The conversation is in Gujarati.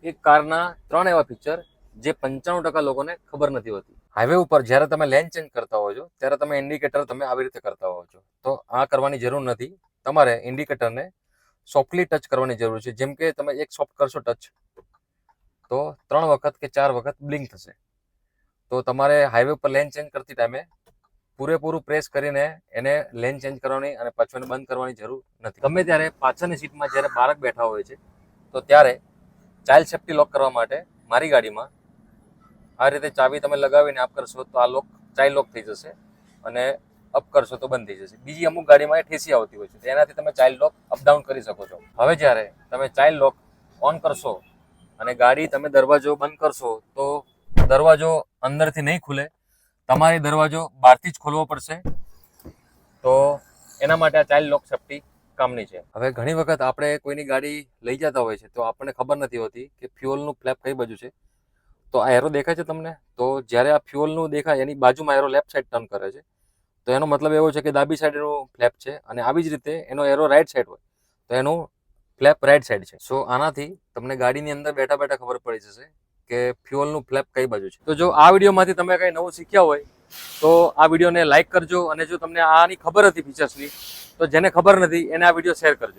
એક કારના 3 એવા ફીચર જે 95% લોકોને ખબર નથી હોતી. હાઈવે ઉપર જ્યારે તમે લેન ચેન્જ કરતા હોવ છો ત્યારે તમે ઇન્ડિકેટર તમે આવી રીતે કરતા હોવ છો, તો આ કરવાની જરૂર નથી. તમારે ઇન્ડિકેટરને સોફ્ટલી ટચ કરવાની જરૂર છે. જેમ કે તમે એક સોફ્ટ કરશો ટચ તો 3 વખત કે 4 વખત બ્લિંક થશે. તો તમારે હાઈવે ઉપર લેન ચેન્જ કરતી ટાઈમે પૂરેપૂરું પ્રેસ કરીને એને લેન ચેન્જ કરવાની અને પાછું એને બંધ કરવાની જરૂર નથી. ગમે ત્યારે પાછળની સીટમાં જ્યારે બાળક બેઠા હોય છે તો ત્યારે ચાઇલ્ડ સેફ્ટી લોક કરવા માટે મારી ગાડીમાં આ રીતે ચાવી તમે લગાવીને આપ કરશો તો આ લોક ચાઇલ્ડ લોક થઈ જશે અને અપ કરશો તો બંધ થઈ જશે. બીજી અમુક ગાડીમાં એ ઠેસી આવતી હોય છે, તેનાથી તમે ચાઇલ્ડ લોક અપડાઉન કરી શકો છો. હવે જ્યારે તમે ચાઇલ્ડ લોક ઓન કરશો અને ગાડી તમે દરવાજો બંધ કરશો તો દરવાજો અંદરથી નહીં ખુલે, તમારે દરવાજો બહારથી જ ખોલવો પડશે. તો એના માટે આ ચાઇલ્ડ લોક સેફ્ટી કામની છે. હવે ઘણી વખત આપણે કોઈની ગાડી લઈ જતા હોય છે તો આપણને ખબર નથી હોતી કે ફ્યુઅલનું ફ્લેપ કઈ બાજુ છે. તો આ એરો દેખાય છે તમને? તો જ્યારે આ ફ્યુઅલનું દેખાય એની બાજુમાં એરો લેફ્ટ સાઈડ ટર્ન કરે છે, તો એનો મતલબ એવો છે કે ડાબી સાઈડનું ફ્લેપ છે. અને આવી જ રીતે એનો એરો રાઈટ સાઈડ હોય તો એનું ફ્લેપ રાઈટ સાઈડ છે. સો આનાથી તમને ગાડીની અંદર બેઠા બેઠા ખબર પડી જશે કે ફ્યુઅલનું ફ્લેપ કઈ બાજુ છે. તો જો આ વિડીયોમાંથી તમે કંઈ નવું શીખ્યા હોય તો આ વિડીયોને લાઇક કરજો, અને જો તમને આની ખબર હતી ફીચર્સની તો જેને ખબર નથી એને આ વિડીયો શેર કરજો.